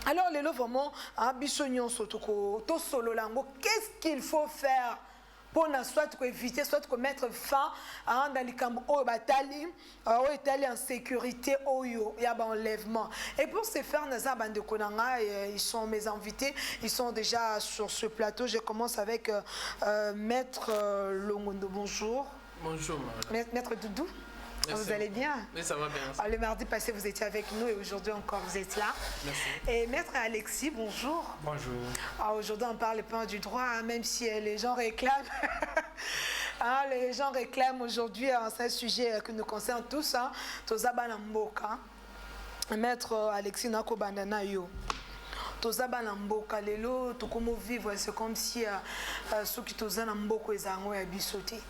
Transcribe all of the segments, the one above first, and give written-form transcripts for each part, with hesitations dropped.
Alors, les vraiment, qu'est-ce qu'il faut faire pour soit éviter, soit mettre fin à dans les camps en sécurité, il y a un enlèvement. Et pour ce faire, ils sont mes invités, ils sont déjà sur ce plateau. Je commence avec Maître Longondo. Bonjour. Bonjour, Maître Doudou. Merci. Vous allez bien? Oui, ça va bien. Le mardi passé, vous étiez avec nous et aujourd'hui encore, vous êtes là. Merci. Et Maître Alexis, bonjour. Bonjour. Aujourd'hui, on parle pas du droit, hein, même si les gens réclament. Les gens réclament aujourd'hui, c'est un sujet que nous concerne tous. Maître Alexis Nako Bandana Yo. Tozaba mboka lelo tokomo vivre, c'est comme si ceux qui toza na mboko ezango ya bisoté.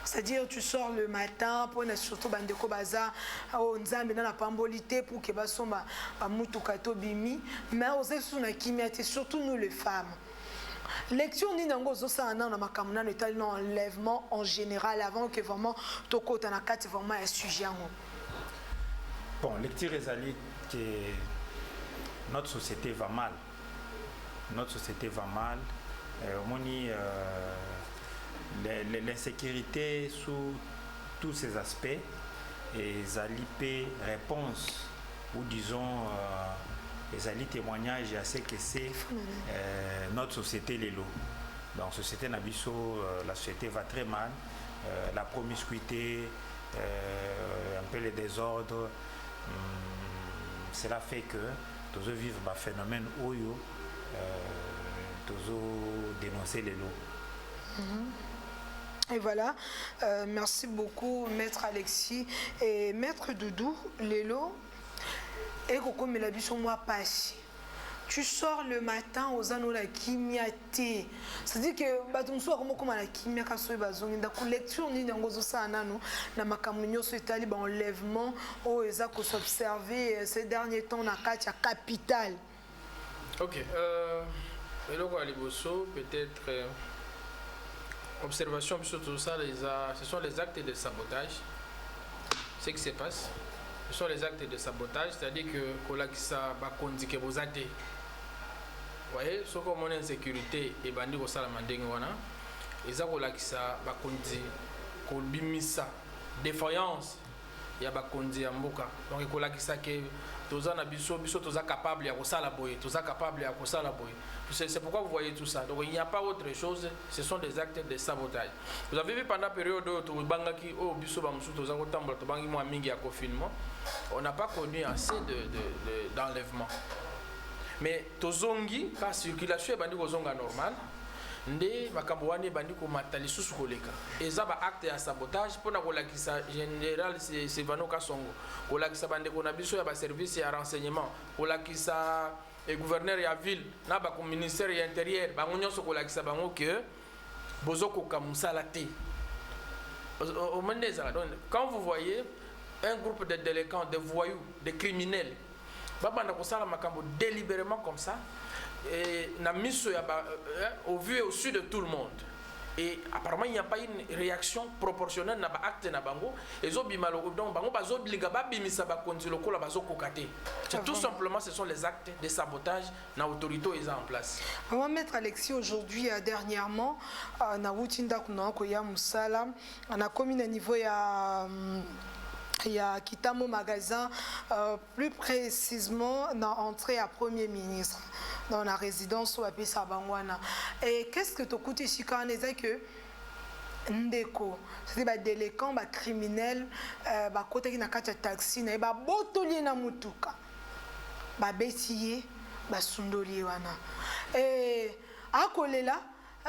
C'est-à-dire tu sors le matin pour surtout bandeko baza au nzambe na pambolité pour que basomba mutuka to bimi mais aux suna kimiate surtout nous les femmes. Lecture ni nango zo sa na makamuna no tal non enlèvement en général avant que vraiment tokota na kati vraiment un sujet ngo. Bon, lecture ezali que notre société va mal. Notre société va mal. L'insécurité sous tous ces aspects et Zali réponse ou disons les témoignages à ce que c'est notre société l'élo. Dans la société Nabiso, la société va très mal, la promiscuité, un peu les désordres, cela fait que tous vivent un phénomène oyo, tous dénoncer l'élo. Et voilà, merci beaucoup Maître Alexis et Maître Doudou, Lélo. Et Koko Melabiso moi passe. Tu sors le matin aux anneaux la kimiate. C'est-à-dire que batum soit comme la kimia kaso bazongi da lecture ni ngozo sa nano na makamunyo so itali ba enlèvement o ezako s'observer ces derniers temps na katia capitale. OK, Lélo Aliboso peut-être observation sur tout ça, ce sont les actes de sabotage. Ce qui se passe, ce sont les actes de sabotage, c'est-à-dire que Kolakisa Bakondi que vous êtes. Vous voyez, ce qu'on a en sécurité et bandi ko sala mandenge wana, eza Kolakisa Bakondi ko bimisa défaillance ya Bakondi ya mboka. Donc Kolakisa que tozana biso toza capable ya ko sala boye, toza capable ya ko sala boye. C'est pourquoi vous voyez tout ça. Donc il n'y a pas autre chose, ce sont des actes de sabotage. Vous avez vu pendant la période où Bangaki, oh, confinement, on n'a pas connu assez d'enlèvement. Mais Tozongi, la circulation est normale. Nde makambo wane bandi ko matali susu koleka eza ba acte ya sabotage pona kolakisa général Sevano Kasongo kolakisa bande ko na biso ya ba service ya renseignement kolakisa et gouverneur ya ville na ba ko ministère ya intérieur ba ngonyo so kolakisa bango que bozoko kamusala te au Mendeza. Donc quand vous voyez un groupe de délinquants, de voyous, de criminels babanda ko sala makambo délibérément comme ça et au vu et au su de tout le monde. Et apparemment, il n'y a pas une réaction proportionnelle à l'acte na bango. Et donc, c'est tout simplement, ce sont les actes de sabotage na autorité en place. On va mettre Alexis aujourd'hui, dernièrement, na Wutinda Kunakoya Moussala, on a commis un niveau il y a Kitamo magasin, plus précisément dans l'entrée à Premier ministre, dans la résidence ou à Pissabangwana. Et qu'est-ce que tu coûtes ici quand on est que Ndeko, c'est des délinquants, des criminels, des côté qui n'a qu'à taxi, des botoliers na mutuka, des bêtiers, des sundoliers wana. Et à Kolela,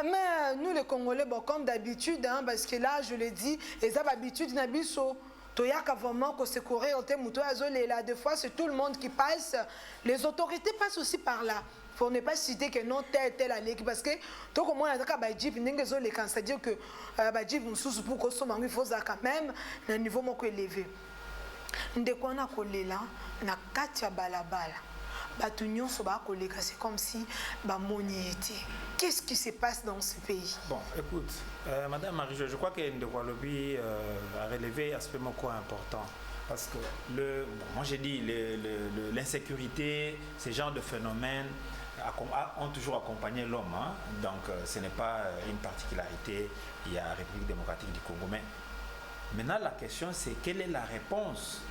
mais nous les Congolais, bon, comme d'habitude, hein, parce que là, je le dis, ils ont l'habitude d'abisso. Toyaka vraiment que secourir là, des fois c'est tout le monde qui passe, les autorités passent aussi par là pour ne pas citer que non tel allée parce que tout comme on a c'est-à-dire que pour que il faut quand même un niveau moins élevé. Ndeko na kolela na katia balabala c'est comme si qu'est-ce qui se passe dans ce pays? Bon, écoute, Madame Marie, je crois que Ndeko Lobi a relevé un aspect important. Parce que, moi j'ai dit, l'insécurité, ces genres de phénomènes ont toujours accompagné l'homme. Hein? Donc ce n'est pas une particularité, il y a la République démocratique du Congo. Mais maintenant la question c'est quelle est la réponse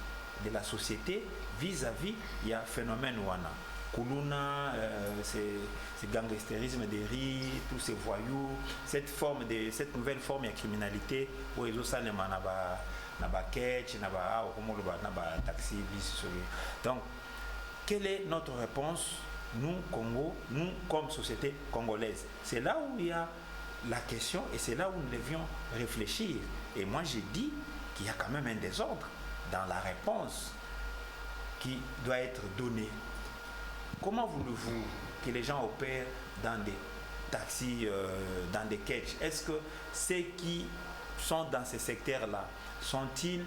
de la société vis-à-vis il y a phénomène Wana. Kuluna, ce gangstérisme des riz, tous ces voyous, cette nouvelle forme de criminalité où ils ont ça taxi. Donc, quelle est notre réponse, nous, Congo, nous, comme société congolaise? C'est là où il y a la question et c'est là où nous devions réfléchir. Et moi, j'ai dit qu'il y a quand même un désordre dans la réponse qui doit être donnée. Comment voulez-vous que les gens opèrent dans des taxis, dans des catchs? Est-ce que ceux qui sont dans ces secteurs-là sont-ils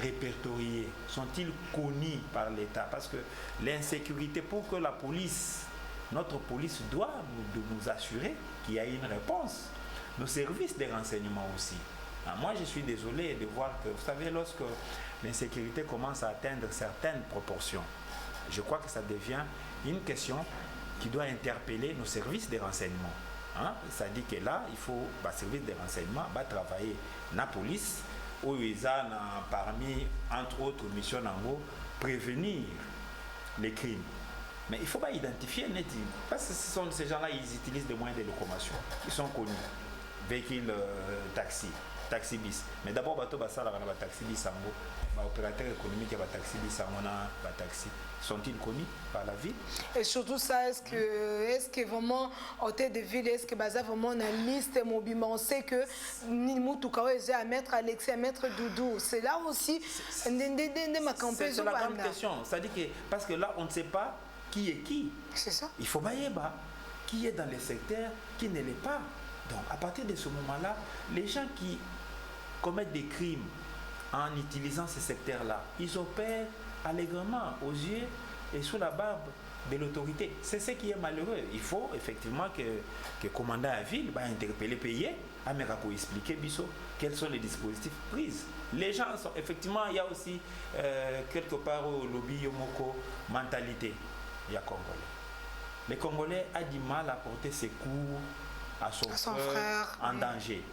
répertoriés? Sont-ils connus par l'État? Parce que l'insécurité, pour que la police, notre police doit nous assurer qu'il y a une réponse. Nos services de renseignement aussi. Moi, je suis désolé de voir que, vous savez, lorsque l'insécurité commence à atteindre certaines proportions, je crois que ça devient une question qui doit interpeller nos services de renseignement. Hein? Ça dit que là, il faut, le service de renseignement va travailler la police, où ils ont parmi, entre autres missions, prévenir les crimes. Mais il ne faut pas identifier, parce que ce sont ces gens-là, ils utilisent des moyens de locomotion. Ils sont connus. Véhicules taxi bis. Mais d'abord, taxi bis, opérateur économique, taxi bis, taxi. Sont-ils connus par la ville? Et surtout ça, est-ce que vraiment, en tête de ville, est-ce que vraiment on a une liste mobile? On sait que Nimoutoukao est à mettre Alexis, à mettre Doudou. C'est là aussi, c'est la grande question. C'est-à-dire que, parce que là, on ne sait pas qui est qui. C'est ça. Il faut bailler qui est dans les secteurs, qui ne l'est pas. Donc, à partir de ce moment-là, les gens qui commettent des crimes en utilisant ces secteurs-là, ils opèrent allègrement aux yeux et sous la barbe de l'autorité. C'est ce qui est malheureux. Il faut effectivement que le commandant à ville va interpeller payer, pour expliquer quels sont les dispositifs pris. Les gens sont effectivement, il y a aussi quelque part au lobby Yomoko mentalité. Il y a Congolais. Les Congolais ont du mal à porter secours à son frère en danger.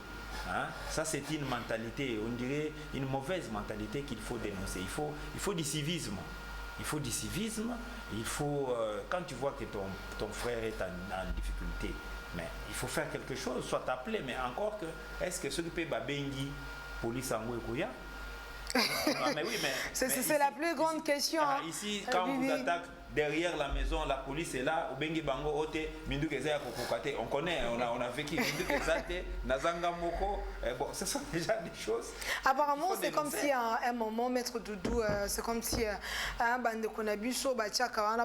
Hein? Ça, c'est une mentalité, on dirait une mauvaise mentalité qu'il faut dénoncer. Il faut du civisme. Il faut du civisme. Il faut, quand tu vois que ton frère est en difficulté, mais il faut faire quelque chose, soit appelé, mais encore que, est-ce que ce qui peut babengi police en Ouekouya? C'est la plus grande question. Ici, quand on vous attaque derrière la maison, la police est là. On connaît, on a vécu. Bon, ce sont déjà des choses. Apparemment, c'est comme si à un moment, Maître Doudou, c'est comme si un bande qu'on a biso,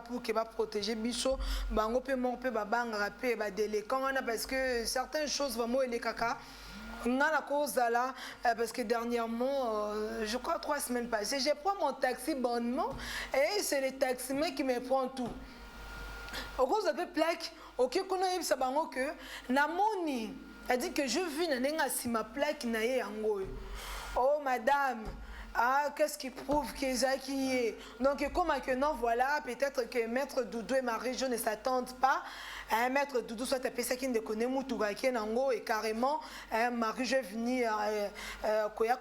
pour qu'il va protéger biso, bango peut monter, parce que certaines choses vont mourir les caca. On a la cause là, parce que dernièrement, je crois 3 semaines passées, je prends mon taxi bonnement et c'est le taximan qui me prend tout. Au cause de plaque, ok, qu'on a eu ça bango que namoni a dit que je vis na si ma plaque na yango. Oh madame, qu'est-ce qui prouve que Zaki est? Donc comme que non, voilà, peut-être que Maître Doudou et Marie-Jo ne s'attendent pas. Maître Doudou soit appelé ça qui ne connaît Moutougaké Nango et carrément Marie-Jo est venu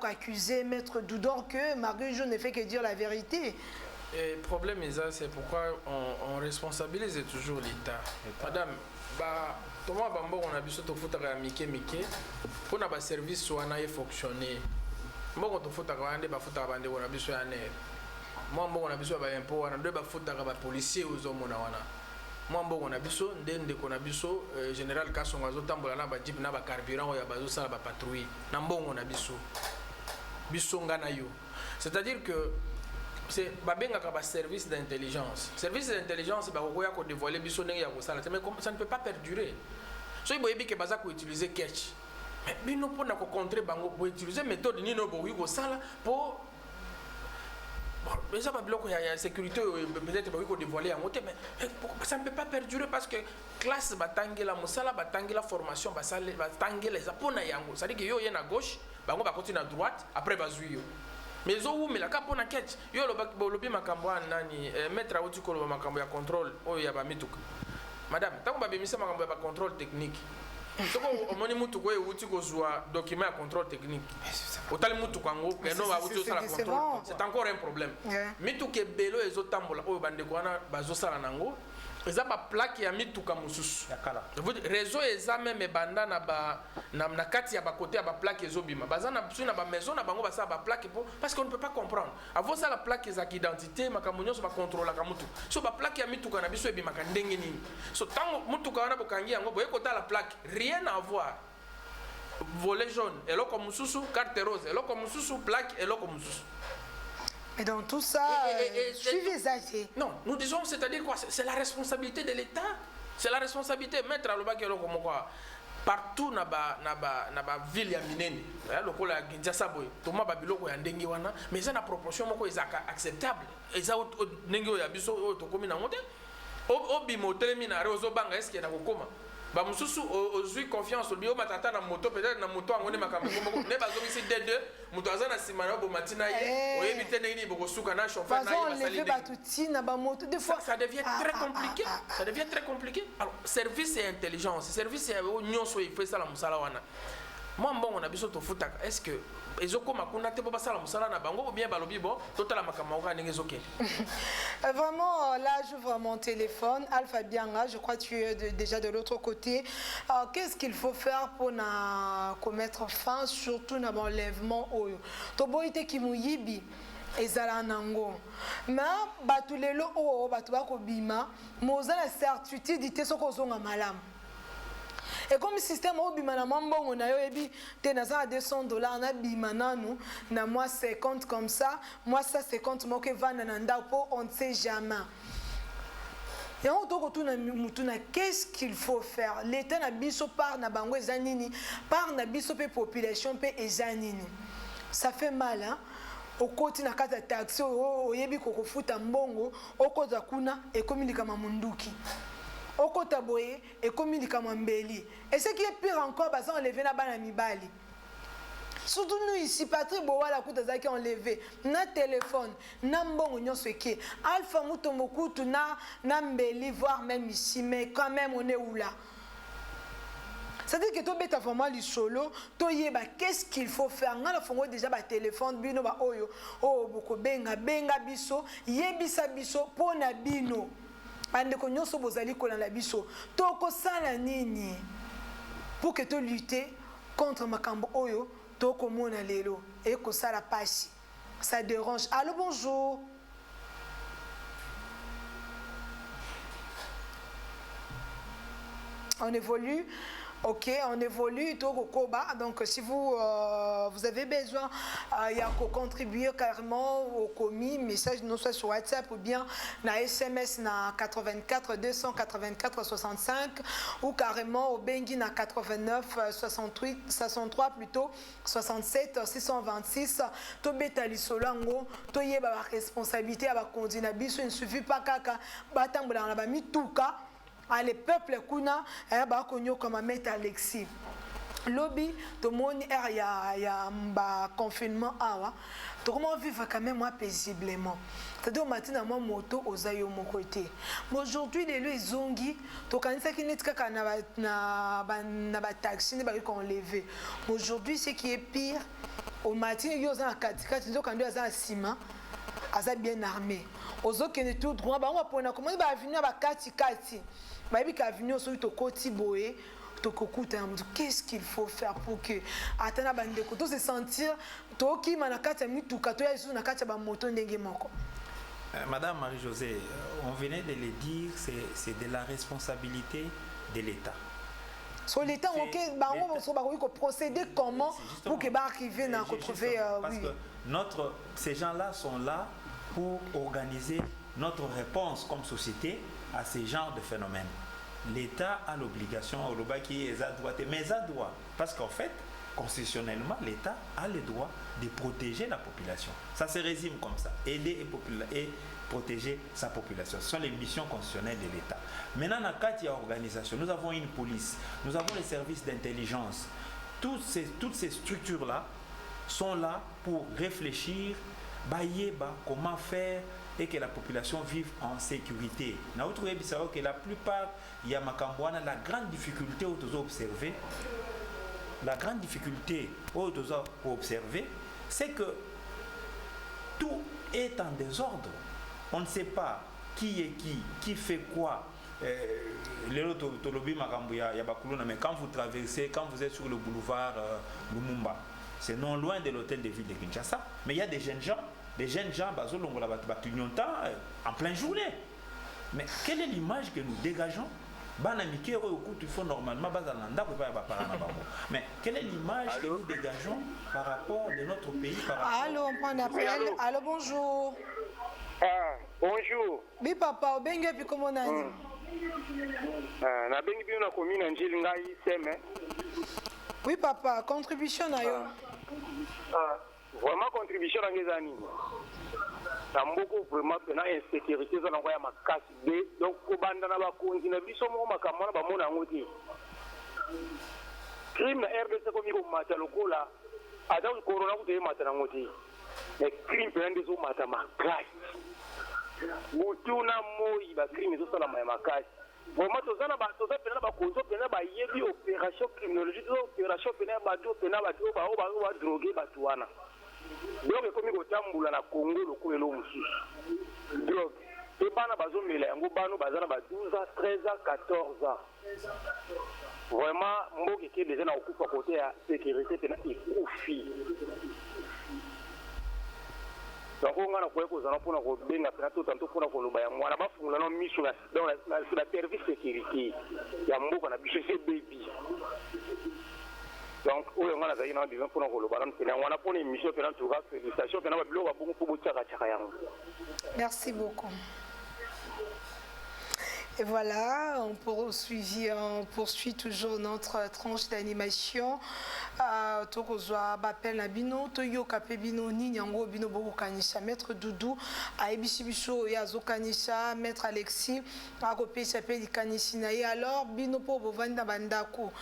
accuser Maître Doudou que Marie-Jo ne fait que dire la vérité. Et le problème, c'est pourquoi on responsabilise toujours l'État. Madame, Thomas Bambo, on a besoin de foutre à Mickey pour que le service soit fonctionner. Moi, quand on fout à Rwanda, on a besoin de moi, on a besoin d'impôts, on a besoin de policiers aux hommes. Moi, on a besoin de général Kassonga, Zotambola, Jeep, na carburant, ya bazo sala ba patrouille. Nambon on a besoin. C'est-à-dire que c'est un service d'intelligence. Service d'intelligence, c'est dévoiler biso ndenge ya kosala, mais ça ne peut pas perdurer. So il boyebi que baza ko utiliser catch. Mais bino pona ko contrer bango pour utiliser méthode ni no boyi ko sala pour mais ça va bloquer la sécurité peut-être pour dévoiler en côté mais ça ne peut pas perdurer parce que classe batangi la musala batangi la formation batangi les apona yango c'est-à-dire que yo yena gauche bango ba continuer à droite après bazuyo mais zo umela ka pona catch yo lobi makambo nani maître auti ko makambo ya contrôle oyo ya ba mituka madame tango ba bemisa makambo ya ba contrôle technique soko omoni mutuka oyo uti ko zwa document ya contrôle technique otali mutuka ngo keno ba uti osala contrôle c'est encore un problème mituka belo ezo tambola oyo bande ko wana bazo sala nango eza ba plaque ya mituka mususu réseau eza même banda na kati ya ba côté ya ba plaque ezobima baza na biso na ba maison na bango basala ba plaque parce qu'on ne peut pas comprendre avant ça la plaque eza identité makambo nyonso ba contrôler ka mutuka so ba plaque ya mituka na biso ebima ka ndenge nini so tango mutuka wana bokangi yango boye kota la plaque rien à voir volet jaune eloko mususu carte rose eloko mususu plaque eloko mususu. Et dans tout ça, suivez ça. Non, nous disons, c'est-à-dire quoi? C'est la responsabilité de l'État. C'est la responsabilité. Mettre à l'obaki partout na ba ville ya minene. Lokola ya Kinshasa boy. Toma babiloko ya ndenge wana, mais ça na proportion moko ezaka acceptable. Eza ndenge ya biso o tokomi na ngote. Obi motelemi na rezo banga est-ce qu'il na kokoma? Ba mususu ozui confiance bio matata na moto peut-être na moto angone makambo moko ne bazo bisi D2 moto azana simana bo matina ye oyebi tene ni boko suka na chauffeur na ye basali batuti na ba moto des fois ça devient très compliqué ça devient très compliqué alors service et intelligence service et nyonso il fait ça la musala wana moi bon on a biso to futaka est-ce que ezoko makuna te bo basala musala na bango ou bien balobi bo totala makambo ka ndenge zoke. Vraiment là j'ouvre mon téléphone Alpha Bianga, je crois que tu es déjà de l'autre côté. Qu'est-ce qu'il faut faire pour mettre fin surtout na l'enlèvement oyo to boite ki muyibi ezala nango mais batu lelo o batu ba ko bima moza la certitude te soko zonga malamu. Et comme le système au bima na mambongo na yo ebi te na za $200 na bima nanu na moi 50 comme ça moi ça 50 mo ke vana na ndapo on ne sait jamais. Et on doit retourner mutuna qu'est-ce qu'il faut faire l'état na biso par na bango ezanini par na biso pe population pe ezanini ça fait mal hein okoti na kata taxi oyebi kokofuta mbongo okoza kuna ekomilika mamunduki okota boye ekomilika mambeli et ce qui est pire encore baza enlever na bana mibali surtout nous ici Patrick Bowala kuta zaki enlever na téléphone na mbongo nyonso eke Alpha Mutombokutu na mbeli voire même ici mais quand même on est où là. C'est-à-dire que tu beta vraiment li solo to yeba qu'est-ce qu'il faut faire ngala fongo déjà ba téléphone bino ba oyo boko benga biso yebisa biso pona bino bande ko nyonso bozali ko na biso to ko sala nini pour que tu lutter contre makambo oyo to ko mona lelo et ko sala pasi ça dérange. Allô bonjour. On évolue. Ok, on évolue, donc si vous avez besoin il y a qu'à contribuer carrément au commis, message non soit sur WhatsApp ou bien na SMS na 84 284 65 ou carrément au Bengi na 89 68 63 plutôt 67 626 to betali solango to yeba ba responsabilité aba kondina biso il ne suffit pas kaka batambola na ba mituka. Les peuples kuna ba konyo comme Maître Alexis lobby tout le monde il y a un confinement tout le monde vivre quand même moi paisiblement c'est-à-dire matin moi moto ozayo mon côté aujourd'hui les zongi to kanisa kineti kaka na ba taxi ne ba ko enlever aujourd'hui ce qui est pire au matin yo za katikati nzo kando za ciment aza bien armé ozokene tout droit ba on pona comment ba avenue ba katikati baby avenue so to koti boé to kokuta qu'est-ce qu'il faut faire pour que atana bande ko to se sentir to ki manakata mituka to ya isu na kata ba moto ndenge moko. Madame Marie-Josée, on venait de le dire, c'est de la responsabilité de l'État. Sur l'État, on va procéder comment pour que va arriver à retrouver. Parce que ces gens-là sont là pour organiser notre réponse comme société à ces genres de phénomènes. L'État a l'obligation, mais ça doit, parce qu'en fait, constitutionnellement, l'État a le droit de protéger la population. Ça se résume comme ça, aider et protéger sa population. Ce sont les missions constitutionnelles de l'État. Maintenant, dans le cadre de l'organisation, nous avons une police, nous avons les services d'intelligence. Toutes ces structures-là sont là pour réfléchir, comment faire et que la population vive en sécurité. Nous avons trouvé que la plupart, il y a la grande difficulté où nous observer. La grande difficulté où nous observer, c'est que tout est en désordre. On ne sait pas qui est qui fait quoi. Mais quand vous traversez, quand vous êtes sur le boulevard Lumumba, c'est non loin de l'hôtel de ville de Kinshasa, mais il y a des jeunes gens, en pleine journée. Mais quelle est l'image que nous dégageons? Mais quelle est l'image que nous dégageons par rapport de notre pays? Allô, on prend un appel. Allô, bonjour. Ah, bonjour. Oui, papa, au bengue, puis comment on a dit? Na bengi bi na commune Njili ngai seme. Oui, papa, contribution na yo. Vraiment contribution na ngezani. Tamboko vraiment pena insécurité za na ya makasi be donc ko banda na ba konzi na biso mo makamona ba mona ngoti. Crime na RDC ko mi ko mata lokola ada ko corona ko te mata na ngoti. Mais crime pena ndizo mata makasi. Mutuna moi ba crime zo sala ma makasi. Vraiment tozana ba pena ba konzo pena ba yebi opération criminologique opération pena ba do pena ba do ba droguer ba tuana. Donc comme ko tambula na Congo lokolelo mususu. Donc et bana bazo mela yango bano bazana ba 12 ans, 13 ans, 14 ans. Vraiment mboki ke déjà na okupa côté ya sécurité pena ikufi. Donc on a quoi qu'on a pour nous bien après tout tanto pour nous loba ya mwana bafungula no miso na la service sécurité ya mboka na biso c'est baby. Donc on a zaina na besoin pour nous loba na pena wana pour une mission pena tout cas félicitations pena ba bilo ba bongo pour botaka tshaka yango. Merci beaucoup. Et voilà, on poursuit toujours notre tranche d'animation. Tokozwa bapel na bino toyo kape bino ni nyango bino boko kanisha maître Doudou a ebishibiso ya zokanisha maître Alexis akopesa pe likanisi na ye alors bino po bovanda bandako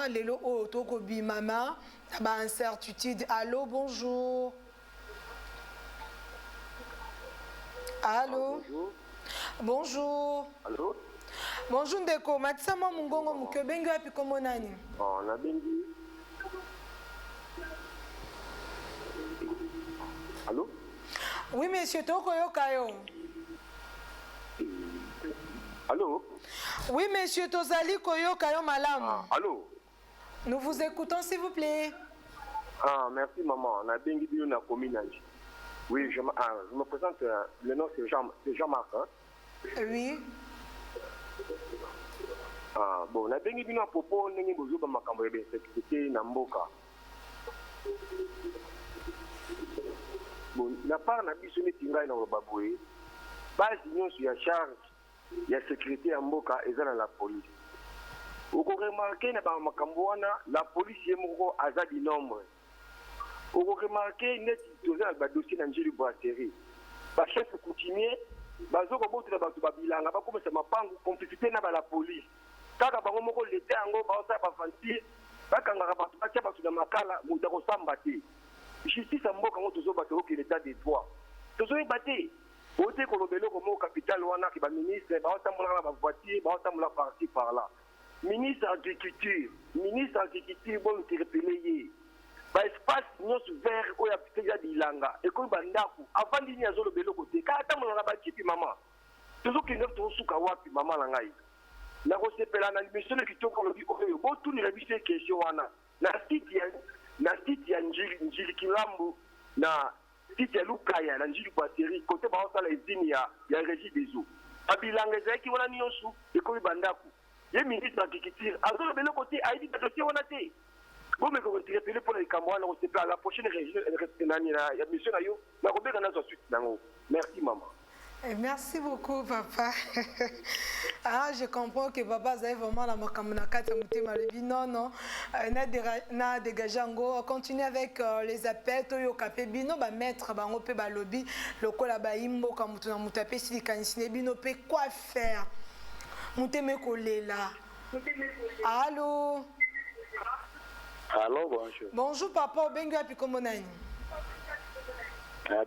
lelo o toko bi mama ba incertitude. Allô, bonjour. Allô. Bonjour. Allô. Bonjour Ndeko, matisama mungongo muke bengi wapi komo nani? Na bengi. Allô? Oui monsieur, toko yokayo. Allô? Oui monsieur, tozali koyokayo malamu. Allô? Nous vous écoutons s'il vous plaît. Merci maman. Na bengi bio na commune. Oui, je me présente, le nom c'est Jean-Marc. Hein? Oui. Bon, na bengi bino popo ndenge bozuba makambo ya sécurité na mboka. Bon, na part na biso neti ngai na baboye, base nyonso ya charge ya sécurité ya mboka eza na la police. Oko remarquer na ba makambo wana la police yemoko aza di nombre. Oko remarquer neti toza ba dossier na Njili brasserie. Ba chef coutumier bazoko botela bato babilanga bakomesa mapangu complicité na ba la police. Kaka bango moko leta yango baosa ba fanti bakangaka bato batia bato na makala muta ko samba te. Justice mboka ngo tozo bato ke l'état des droits. Tozo baté ote ko lobelo ko mo capital wana ki ba ministre baotambola na ba voiture baotambola parti par là. Ministre agriculture bon interpellé. Ba espace nyonso vert ko ya piteja dilanga e ko bandaku avant dini azolo belo côté ka tambola na ba kipi mama. Tozo ki neuf to suka wapi mama na ngai. Na ko sepela na mission ki to ko lobi oyo bo tu ni la bise question wana. Na site ya Njili Kilambo na site ya Lukaya na Njili Batterie côté ba osala izini ya régie des eaux. Abilanga zaki wana nyonso e ko bandaku. Ye ministre agriculture azolo belo côté aidi ba dossier wana te. Bon, mais quand tu rappelles pour les Camerounais, on sait pas la prochaine région, il y a mission à yo, la Robert en a suite. Merci maman. Merci beaucoup papa. Je comprends que papa a vraiment la makamunakata mutema lebi non na dégagé ngo continue avec les appels toyo kapé bino ba mettre bango pe ba lobby lokola ba imbo ka mutu na mutape sili kanisine bino pe quoi faire muteme kolela. Allô. Allô, bonjour. Bonjour papa, obengi wapi kombo nani?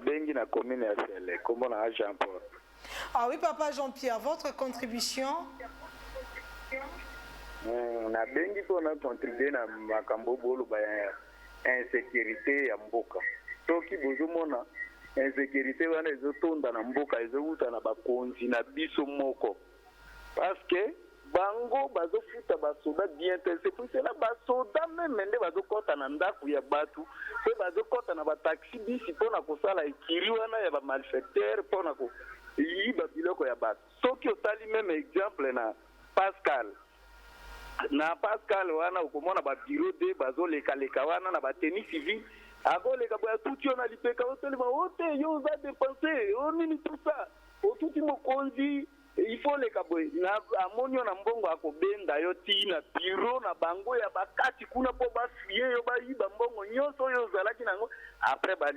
Bengi na commune ya Sele, kombo na Jean-Paul. Ah oui papa Jean-Pierre, votre contribution? Na bengi pona contribuer na makambo bolo ba insécurité ya mboka. Toki bozomona insécurité wana ezotonda na mboka ezouta na bakonzi na biso moko. Parce que bango bazofuta basoda bien te, c'est pour cela basoda même nde bazokota na ndaku ya batu pe bazokota na bataxi bisi mpona kosala ekiri wana ya bamalfaiteur mpona koyiba biloko ya batu. Soki otali même exemple na Pascal wana okomona babiro de bazoleka wana na bateni civil akoleka boya tuti yo na lipeka otelema ote yo oza dépense onini tout ça otuti mokonzi il faut les kaboy na amonio na mbongo akobenda yo ti na biro na bango ya bakati kuna po basuye yo bayiba mbongo nyonso yo zalaki nango après ba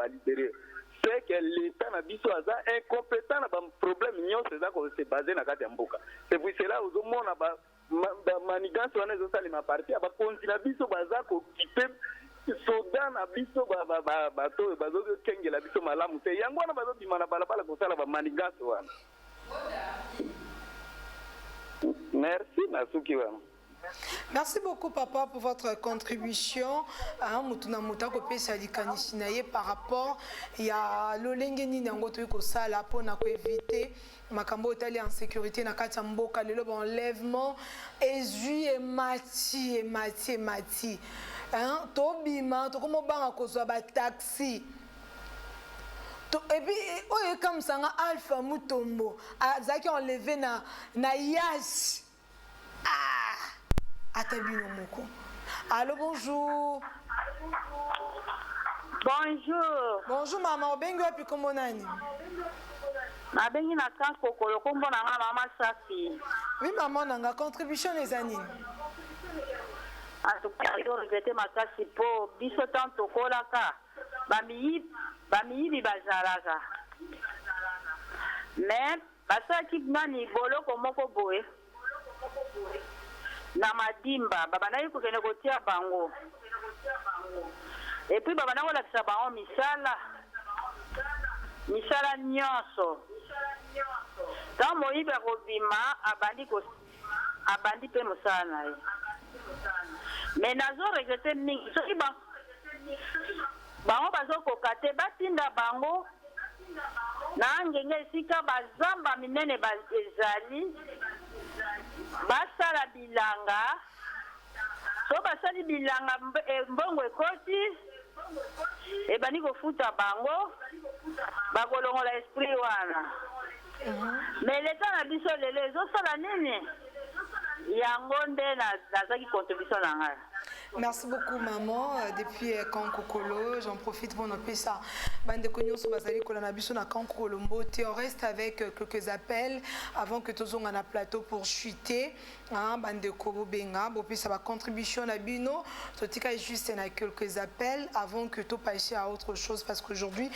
libérer. C'est que l'état na biso aza incompétent na ba problème nyonso za ko se baser na kati ya mboka. C'est pour cela ozomona ba manigance wana ezosalema parti ya bakonzi na biso baza kokipe soda na biso bato bazokengela biso malamu te yango wana bazobima na balabala kosala bamanigance wana. Merci Nasuki wana. Merci beaucoup papa pour votre contribution. Mutuna mutako pesa likanisi na ye par rapport ya lolenge nini yango to ko sala pona ko éviter makambo otali en sécurité na kati ya mboka lelo ba enlèvement ezui et mati. To bima to komo banga kozwa ba taxi. Et puis oye comme ça Alpha Mutombo azaki enlevé na Yash. Atabino moko. Allô, bonjour. Bonjour. Bonjour maman, obengi wapi kombo nani? Nabengi na kanko kolo kombo na mama Safi. Oui maman nanga contribution les années. Atuka yo regete makasi po biso tanto kolaka. Bamiyibi bazalaka. Mais basaki nani boloko moko boye. Na madimba baba nayi kokene kotia bango et puis baba nango lakisa bango misala nyonso tant moyibi akobima abandi pe mosala na ye mais nazo regrete mingi soki bango bazokoka te batinda bango na ngenge esika bazamba minene ezali basala bilanga so basali bilanga mbongo ekoti ebani kofuta bango bakolongola esprit wana mais leta na biso lelo ezosala nini yango nde nazaki contribution na ngai. Merci beaucoup maman depuis Kankokolo, j'en profite pour appeler ça bande konyoso bazali kolana biso na Kankokolo mbote. On reste avec quelques appels avant que tozonga na plateau pour chuter bande kobo benga bo pesa ba contribution na bino totika juste na quelques appels avant que to passer à autre chose parce qu'aujourd'hui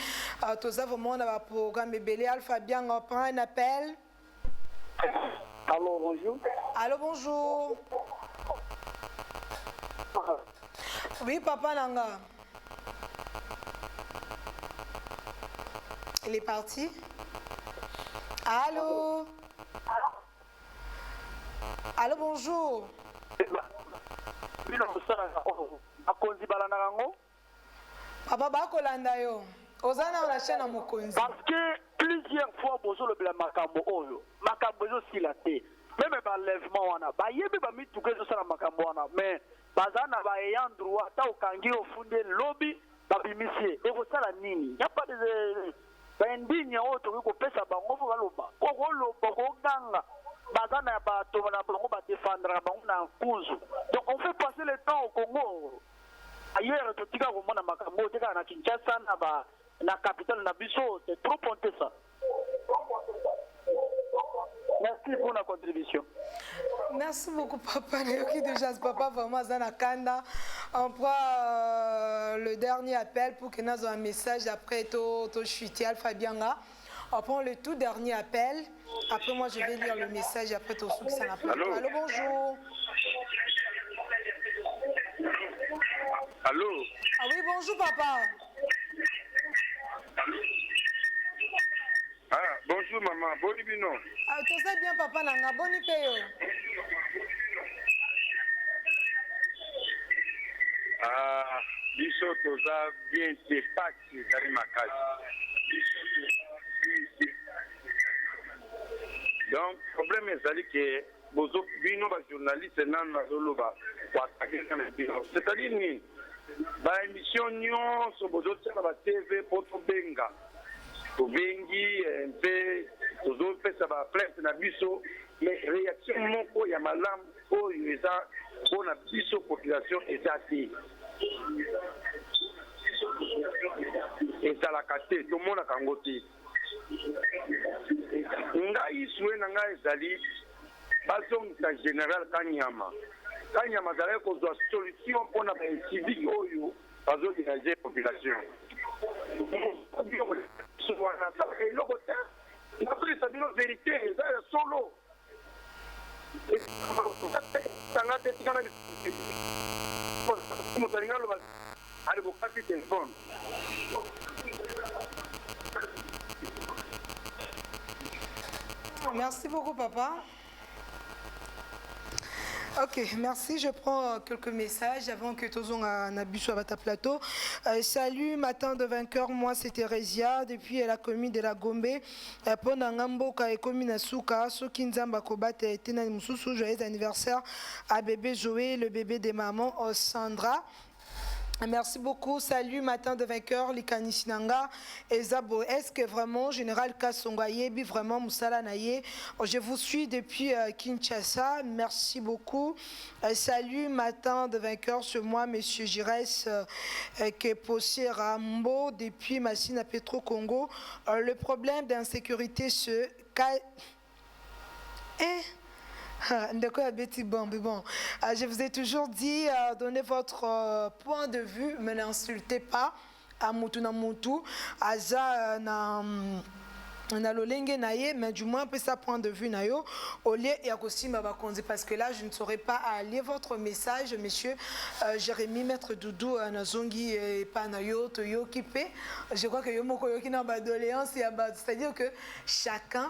toza vraiment na ba programme belé Alpha bien on prend un appel. Allô bonjour. Allô bonjour. Oui, papa Nanga. Il est parti. Allô. Allô, bonjour. Papa Bakolanda yo. Ozana la chaîne à Mokonzi. Parce que plusieurs fois, bonjour le makambo oyo. Makambo yo silate. Même l'enlèvement wana. Ba yebe ba mituke zo sala makambo wana. Mais bazana ba ayant droit ta okangi ofunde lobby babimisie. Et vous sala nini? Y a pas de indigne auto ko pesa bango fo baloba. Ko loba ko ganga. Bazana ba to na bango ba défendre bango na kuzu. Donc on fait passer le temps au Congo. Ailleurs totika ko mona makambo tika na Kinshasa na capitale na biso, c'est trop honte ça. Merci pour la contribution. Merci beaucoup, papa. Déjà, papa, vraiment, Zana Kanda. On prend le dernier appel pour que nous ayons un message. Après, tu chuter Alpha Bianga. On prend le tout dernier appel. Après, moi, je vais lire le message. Après, tu soupçonnes. Allô, bonjour. Allô? Ah oui, bonjour papa. Ah, bonjour maman, boni bino. Ah, tu sais bien papa nanga, boni peyo. Ah, biso toza bien te pati ezali makasi. Donc, problème ezali ke bozo bino ba journaliste nanu bazoloba kwatake na bino. C'est-à-dire ni ba émission nyonso bozotiaka ba TV po tobenga. Tobengi mpe tozopesa ba plainte na biso, mais réaction moko ya malamu oyo eza mpona biso population eza te. Ezalaka te, tomonaka yango te. Ngai souhait na ngai ezali bazongisa général Kanyama. Kanyama azalaki kozwa solution mpona baincidike oyo bazodirige population. eloko te nakolisa bino vérité eza ya solo tanga te tikana moto alingi aloba ali kokasi telefone. Merci beaucoup papa. Ok, merci. Je prends quelques messages avant que Tozong n'abuse sur votre plateau. Salut, matin de vainqueur. Moi, c'est Thérésia, depuis la commune de la Gombe. Pour Nangamboka et commune Asuka, Sokinzamba Kobate, Tena Moussou, joyeux anniversaire à bébé Joé, le bébé des mamans, Sandra. Merci beaucoup. Salut, matin de vainqueur, Likani Sinanga. Ezabo, est-ce que vraiment, Général Kassonga Yebi, vraiment, Moussala Naye, je vous suis depuis Kinshasa. Merci beaucoup. Salut, matin de vainqueur, sur moi, Monsieur Girès, Keposé Rambo, depuis Massina Petro Congo. Le problème d'insécurité se... Bon. Je vous ai toujours dit, donnez votre point de vue, mais n'insultez pas à Moutou na Moutou, Aza na lolenge naye, mais du moins ça point de vue nayo au lieu et parce que là je ne saurais pas lire votre message, monsieur Jérémy Maître Doudou Nazongi et Panayo Toyo Kipe. Je crois que Yomoko Yoki na badoléance, c'est-à-dire que chacun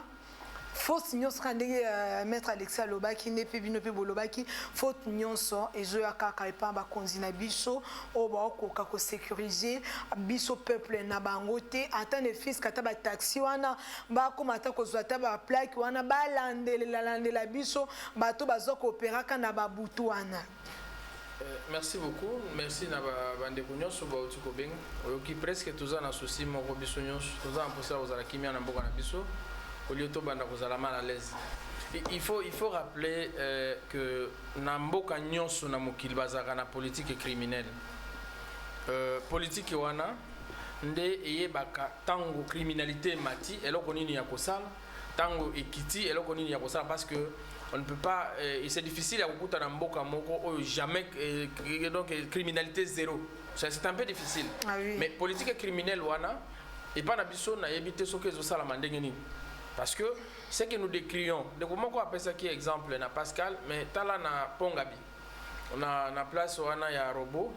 faute nyonso kandenge maître Alexis Lobaki ne pe bino pe bolobaki faute nyonso ezo ya kaka epa ba konzi na biso o ba okoka ko sécuriser biso peuple na bango te ata ne fils kata ba taxi wana ba ko mata ko zwa ta ba plaque wana ba landela biso bato bazo coopérer kana ba butu wana. Merci beaucoup. Merci na bande nyonso ba otiko benga oyoki presque toza na souci moko biso nyonso toza en posa ozala kimia na mboka na biso. Il faut rappeler que Namboka nyonso na mokili bazaka na politique criminelle. Politique wana nde eyebaka tango criminalité mati eloko nini ya kosala tango ekiti eloko nini ya kosala parce que on ne peut pas et c'est difficile à kukuta na mboka moko jamais donc criminalité zéro. C'est un peu difficile. Ah oui. Mais politique criminelle wana et pas na biso na yebite soke zo sala mandenge nini. Parce que ce que nous décrions, de comment on appelle ça qui est exemple na Pascal, mais tala na Pongabi, on a na place où on a ya robot,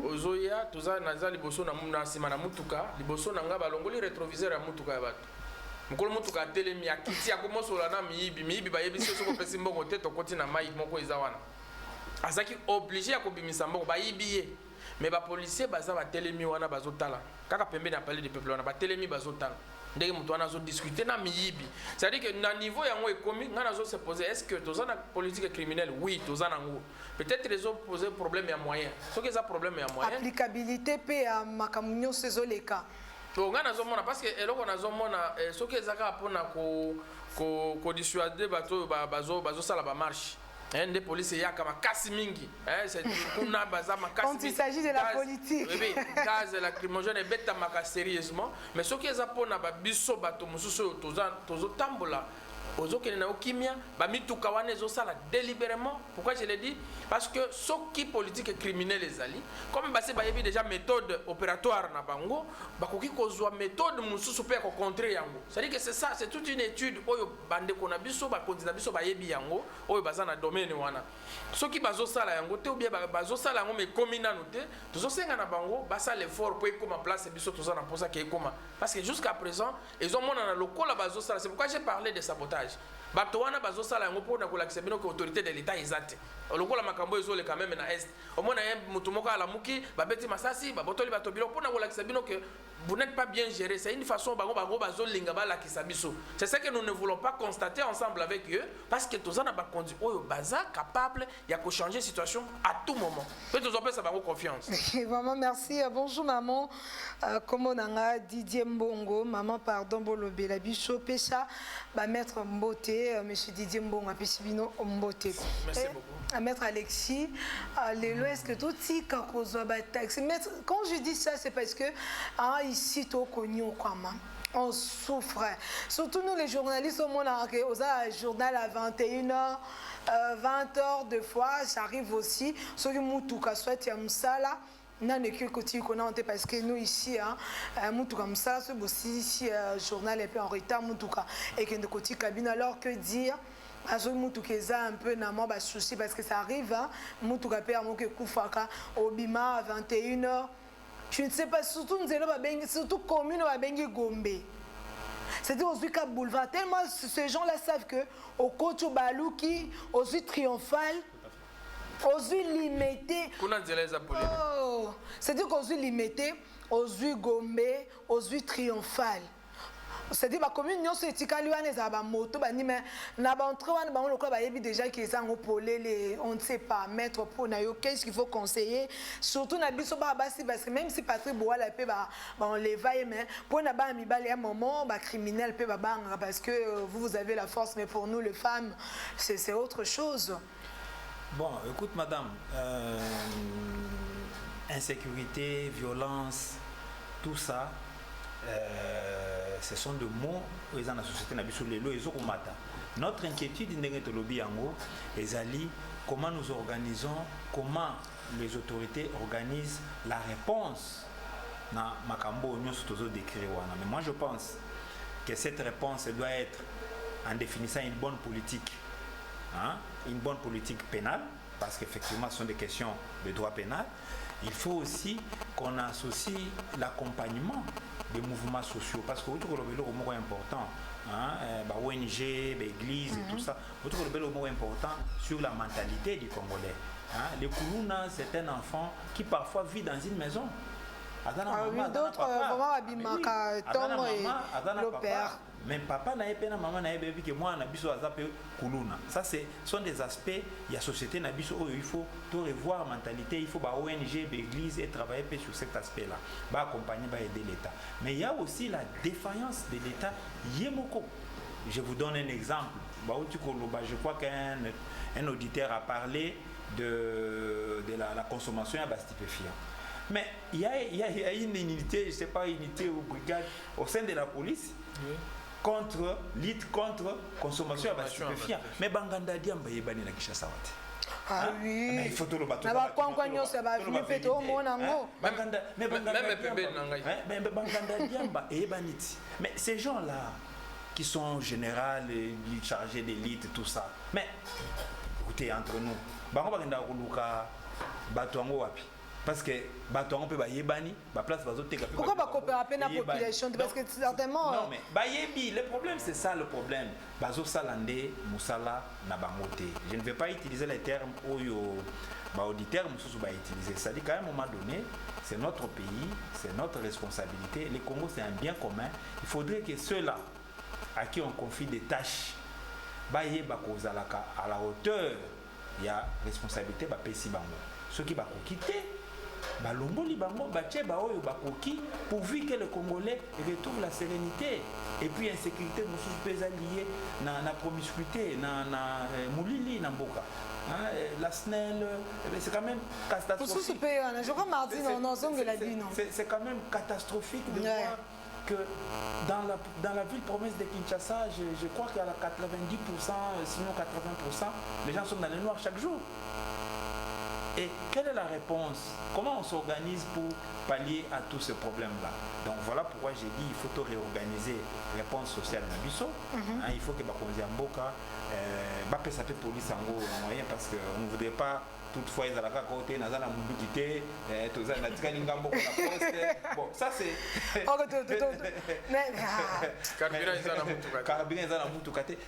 ozoya, toza naza liboso na muna sima na mutuka, liboso na nga balongoli rétroviseur ya mutuka ya bato. Mukolo mutuka telemi akiti akomo sola na miyibi ba yebi soko pesi mbongo te to koti na mai moko ezawana. Azaki obligé à kobimisa mbongo ba yibiye. Mais ba policier baza ba telemi wana bazotala. Kaka pembe na parler de peuple wana ba telemi bazotala. Dès que nous avons discuté, c'est-à-dire que dans le niveau où on a se poser, est-ce que tous la politique criminelle? Oui, tous en peut-être les autres poser problème et moyen. Ce qui est un problème et moyen. Applicabilité pe à makamunyo ces les cas. Donc on a zomona parce que on a zomona ce qui est à pour na ko dissuader bateau bazo sala ba marche. Des policiers yakama kasi mingi c'est kuna bazama kasi. Quand il s'agit de la politique. Oui, gaz lacrymogène et bête maka sérieusement, mais ce qui est appona ba biso bato mususu tozo tambola ozokende na okimia bamituka wana ezosala délibérément. Pourquoi je l'ai dit? Parce que soki politique criminel ezali comme base bayebi déjà méthode opératoire na bango bakoki kozwa méthode mususu pe ko contrer yango. C'est-à-dire que c'est ça, c'est toute une étude oyo bande ko na biso ba konzi na biso bayebi yango oyo baza na domaine wana. Soki bazosala yango te ou bien bazosala yango mais komina noté tozosenga na bango basa l'effort pour ekoma place biso toza na posa ke ekoma parce que jusqu'à présent ils ont mona na lokola bazosala. C'est pourquoi j'ai parlé de sabotage. Bato wana bazosala yango pour na kolakisa bino que autorité de l'état ezate lokola makambo ezole quand même na est omona mutu moko ala muki babeti masasi babotoli bato bilo pour na kolakisa bino que vous n'êtes pas bien géré. C'est une façon bango bazolinga balakisa biso. C'est ça que nous ne voulons pas constater ensemble avec eux parce que tozana ba conduit oyo baza capable ya ko changer situation à tout moment. Peut nous opérer ça bango confiance. Vraiment merci. Bonjour maman. Comment nanga Didier Mbongo, maman pardon bolobe la bicho pecha ba maître Mboté, monsieur Didier Mbongo apesibino Mboté. Merci beaucoup. Maître Alexis, lelo est-ce que tout si kakozwa ba taxi maître quand je dis ça c'est parce que ici to connu quoi on souffre surtout nous les journalistes au monde aux journal à 21h 20h de fois ça arrive aussi ce que mutuka soit ya musala nane que côté qu'on a parce que nous ici mutuka musala ce aussi ici journal est peu en retard mutuka et que de côté cabine alors que dire azo mutuka eza un peu na moi ba souci parce que ça arrive mutuka pe amoke kufaka obima à 21h. Je ne sais pas, surtout nous surtout commune Babengi Gombe. C'est-à-dire aujourd'hui qu'à boulevard, tellement ces gens-là savent que au coach au Balouki, aux yeux triomphal, aux yeux limités. Oh, c'est-à-dire qu'aux yeux limités, aux yeux Gombe, aux yeux triomphal. C'est-à-dire que la commune nyonso etikali wana eza ba moto bani mais na ba entre wana ba lokola ba yebi déjà qui eza ngopolé les on ne sait pas mettre pour na yo qu'est-ce qu'il faut conseiller surtout na biso ba basi parce que même si Patrick Boala pe ba on les va mais pour na ba mibale un moment ba criminel pe ba banga parce que vous avez la force mais pour nous les femmes c'est autre chose. Bon, écoute madame, insécurité, violence, tout ça ce sont des mots dans la société. Notre inquiétude comment nous organisons, comment les autorités organisent la réponse na makambo décrire. Mais moi je pense que cette réponse doit être en définissant une bonne politique, une bonne politique pénale, parce qu'effectivement ce sont des questions de droit pénal. Il faut aussi qu'on associe l'accompagnement des mouvements sociaux parce que votre mot important, ONG, église et tout ça, votre mot important sur la mentalité du Congolais. Le Koulouna, c'est un enfant qui parfois vit dans une maison. D'autres vraiment abimaka Tom et le père. Mais papa n'a pas maman n'a pas que moi nabiso azape kuluna. Ça sont des aspects il y a société nabiso où il faut tout revoir mentalité, il faut ba ONG, église et travailler sur cet aspect-là. Ba accompagner, ba aider l'État. Mais il y a aussi la défaillance de l'État yemoko. Je vous donne un exemple. Je crois qu'un auditeur a parlé de la consommation à stupéfiant. Mais il y a une unité, je ne sais pas, une unité ou brigade au sein de la police lutte contre consommation à stupéfiant. Mais Banganda Diamba est banni na Kinshasa. Ah oui. Mais il faut tout le battre. Mais Banganda Diamba est banni. Mais ces gens-là qui sont généraux, chargés d'élite, tout ça. Mais écoutez, entre nous, Banganda Kuluka, Batuango Wapi. Parce que on peut yebani ba place pourquoi pas coopérer à la population parce que certainement non mais bayebi le problème c'est ça le problème bazo salande musala na bangote je ne vais pas utiliser les termes oyo ba auditeur mususu ba utiliser ça dit qu'à un moment donné c'est notre pays c'est notre responsabilité le Congo c'est un bien commun il faudrait que ceux-là à qui on confie des tâches bayeba kozalaka à la hauteur il y a responsabilité ba pesi bango ceux qui ba quitter Balomboli bango bache baoyo bakoki pourvu que le Congolais retrouve la sérénité et puis insécurité mususu pesa liée na promiscuité na mulili na mboka la SNEL c'est quand même catastrophique. C'est quand même catastrophique de voir que dans la ville province de Kinshasa, je crois qu'il y a 90%, sinon 80%, les gens sont dans le noir chaque jour. Et quelle est la réponse? Comment on s'organise pour pallier à tous ces problèmes-là? Donc voilà pourquoi j'ai dit il faut tout réorganiser réponse sociale dans Bisso. Il faut que Bakonzi Mboka, ça fait police en gros moyen parce qu'on ne voudrait pas toutefois ils ont la côté, ils ont la mobilité, tous les Ngambo la poste. Bon, ça c'est.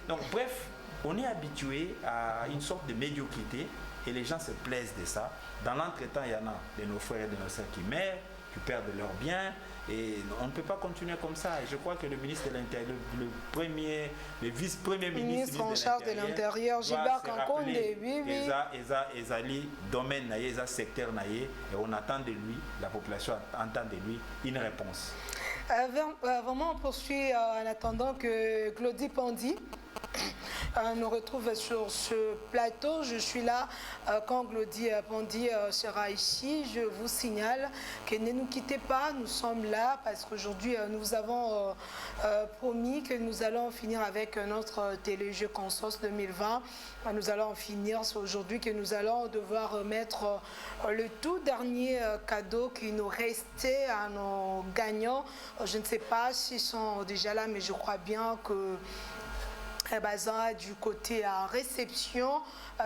Donc bref, on est habitué à une sorte de médiocrité. Et les gens se plaisent de ça. Dans l'entretemps, il y en a de nos frères et de nos sœurs qui meurent, qui perdent leurs biens. Et on ne peut pas continuer comme ça. Et je crois que le ministre de l'Intérieur, le vice-premier ministre en charge de l'Intérieur, Gilbert Kankonde, oui. Ezali domaine, Eza secteur, et on attend de lui, la population attend de lui une réponse. Vraiment, on poursuit en attendant que Claudie Pandi nous retrouve sur ce plateau. Je suis là quand Claudie Pandi sera ici. Je vous signale que ne nous quittez pas, nous sommes là parce qu'aujourd'hui nous avons promis que nous allons finir avec notre téléjeu Consos 2020. Nous allons en finir, c'est aujourd'hui que nous allons devoir remettre le tout dernier cadeau qui nous restait à nos gagnants. Je ne sais pas s'ils sont déjà là, mais je crois bien que du côté à réception,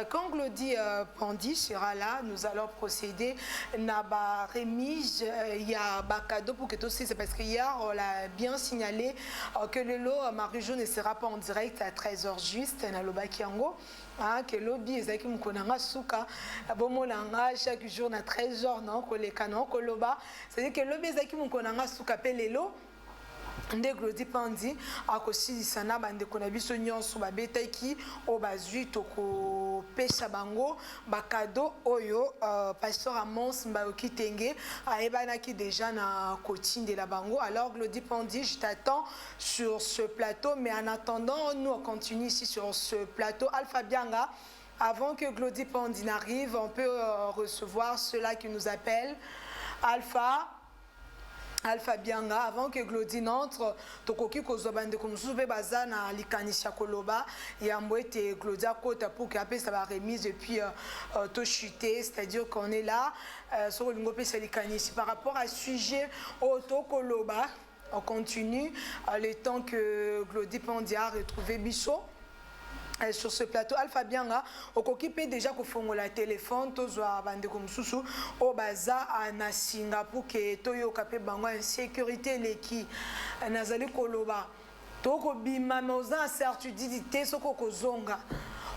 quand Claudie Pandi sera là, nous allons procéder à la remise. Il y a un cadeau pour que tout c'est parce qu'hier on l'a bien signalé que le lot Marie-Jo ne sera pas en direct à 13h juste na Lobakiango. Que lobby ezaki mukonanga suka bomolanga chaque jour na 13h non koleka non koloba, c'est-à-dire que lobby ezaki mukonanga suka pelelo nde Claudie Pandi akosilisa na bandeko na biso nyonso babetaki o bazwi tokopesa bango bakado oyo pasteur Amos Mbayoki Tenge ayebanaki déjà na kotindela bango. Alors Claudie Pandi, je t'attends sur ce plateau, mais en attendant nous on continue ici sur ce plateau. Alpha Bianga, avant que Claudie Pandi n'arrive, on peut recevoir ceux-là qui nous appellent. Alpha Bianga, avant que Claudie n'entre, tokoki kozobande comme soube bazana likanisha koloba yambwete Claudia Kota pour qu'après ça va remise et puis to chuter, c'est-à-dire qu'on est là sur le ngopé likanisha par rapport à sujet auto koloba. On continue le temps que Claudie Pandi a retrouvé Bisso sur ce plateau. Alpha Bianga okokipe déjà ko fongola téléphone tozwa bande comme susu o baza na Singapour ke toyo kapé bango insécurité leki nazali koloba toko bima noza certitude soko kozonga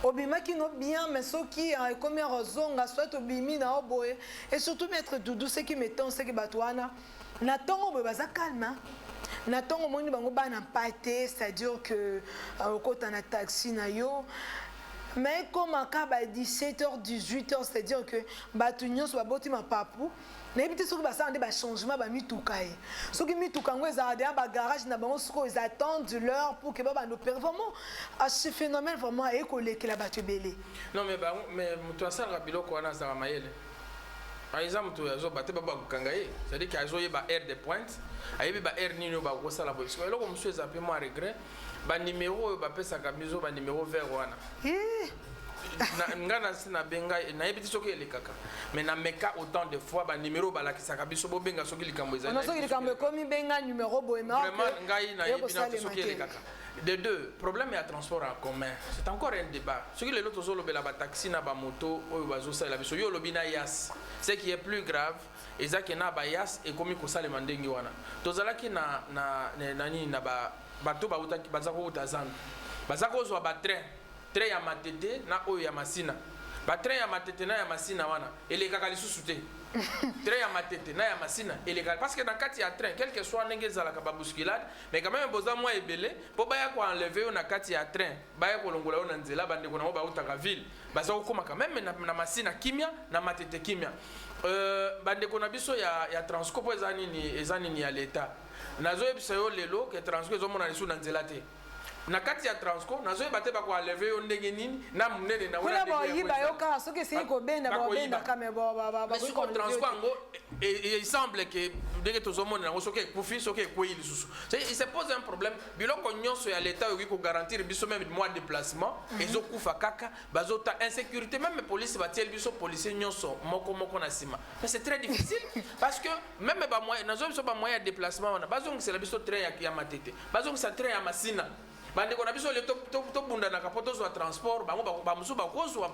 obima qui no bien mais soki comme rozonga soit obimi na oboye et surtout mettre Doudou ce qui mettons ce que batwana na tongo baza calme. Nathan au moins bango bana pâté, c'est-à-dire que au côté na taxi na yo mais comme à 17h 18h, c'est-à-dire que batunion soit boti ma papou na ebité soki basa ande ba changement ba mitukai soki mitukango ezade ba garage na bango soko ils attendent l'heure pour que ba no performant à ce phénomène vraiment écolé que la batu belé. Non mais mutu asala biloko wana za mayele. Par exemple, tu as battu Baba Kangaye, c'est-à-dire qu'il y a une aire de pointe, il y a une aire nino ba ko sala police. Alors comme monsieur zappé moi regret, ba numéro ba pesa kamizo ba numéro vert wana. Ngana sina benga na yebiti soki elekaka. Mais na meka autant de fois ba numéro ba la kisaka biso bo benga soki likambo ezali. On soki likambo komi benga numéro boema. Vraiment ngai na yebina soki elekaka. De deux, problème est à transport en commun. C'est encore un débat. Ce qui est l'autre zone, la taxi, la moto, la biso, yo lobina yas. Ce qui est plus grave, et ça qui na ba yas et comme ko sale mandengi wana. Tozala ki na nani na ba bato ba uta ki bazako utazana. Bazako zo ba train ya matete na oyo ya masina. Ba train ya matete na ya masina wana. Ele kaka lisusu te. Train ya matete na ya masina illégal parce que dans kati ya train quel que soit ndenge za la ka bousculade mais quand même boza moi ebele po baya ko enlever na kati ya train baya ko longola na nzela bande ko na ba utaka ville baza ko koma quand même na masina kimia na matete kimia bande ko na biso ya transcopo ezani ni ya l'état nazo ebisa yo lelo que transco ezo mona lisu na nzela te na kati ya transco nazoyeba te bakoaleve yo ndenge nini na monene na kuna baoyiba yo kaka soki esili kobenda babendaka me siko transco yango il semble que ndenge tozomonela yango soki ekufi soki ekwei lisusu il se pose un problème biloko nyonso ya leta oyoki kogarantir biso même mois déplacement ezokufa kaka bazota insécurité même police batieli biso policier nyonso moko na nsima mais c'est très difficile parce que même nazo biso bamoyen ya déplacement wana bazongisela biso train ya matete bazongisa train ya masina bandeko na biso le tobundanaka po tozwa transport bango bamosusu bakozwa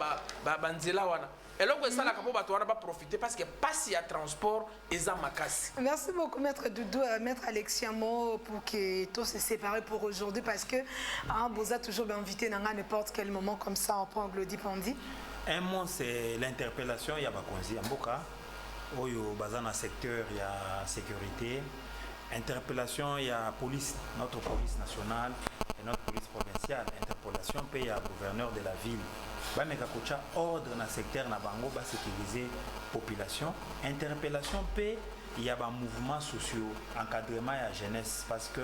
banzela wana eloko esalaka mpo bato wana baprofite parce que pasi ya transport eza makasi. Merci beaucoup maître Doudou, maître Alexis Amo pour que tous se séparent pour aujourd'hui parce que vous êtes toujours invité dans n'importe quel moment comme ça on prend Glody Pandi. Un mot c'est l'interpellation ya bakonzi mboka oyo bazana secteur ya sécurité. Interpellation il y a police, notre police nationale et notre police provinciale. Interpellation paye à gouverneur de la ville. Bameka kocha ordre dans le secteur na bango ba sécuriser population. Interpellation paye il y a des mouvements sociaux, encadrement à la jeunesse parce que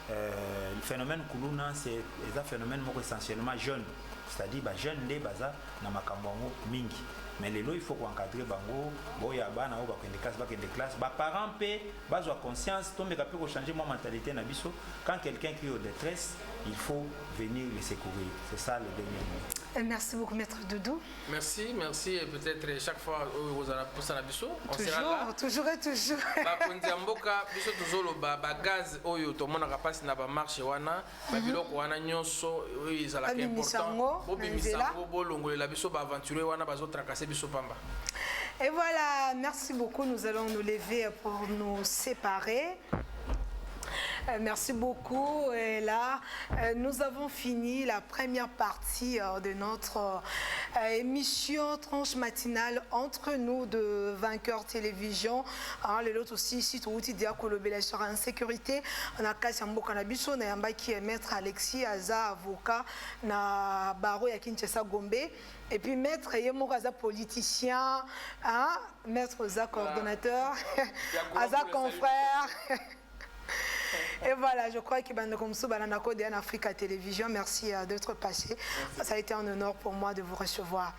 le phénomène Kuluna c'est un phénomène essentiellement jeune. C'est-à-dire bah jeunes les baza na makambo mingi. Mais les lois il faut encadrer bango boya bana o ba kende classe ba parents pe bazwa conscience tombe ka peut changer mon mentalité na biso quand quelqu'un crie au détresse il faut venir le secourir. C'est ça le dernier mot. Merci beaucoup maître Doudou. Merci et peut-être chaque fois vous allez pour ça biso on sera là toujours et toujours. Ba konzi mboka biso tozolo ba gaz oyo to mona kapasi na ba marché wana ba biloko wana nyonso oyo ezala important bo bimisango bo longolela biso ba aventurer wana bazo tracasser biso pamba. Et voilà, merci beaucoup, nous allons nous lever pour nous séparer. Merci beaucoup. Et là, nous avons fini la première partie de notre émission tranche matinale entre nous de Vainqueur Télévision. Alors, l'autre aussi, ici, tout outil diacolobé sur insécurité. On a Kassia Mbokanabiso, on a qui est maître Alexis Aza, avocat, na Baro Yakinchesa Gombe. Et puis maître Yemoko Aza politicien, hein? Maître Aza coordonnateur, Aza confrère. Et voilà, je crois que Bandekomsou Balanako de Africa Télévision, merci d'être passé. Ça a été un honneur pour moi de vous recevoir.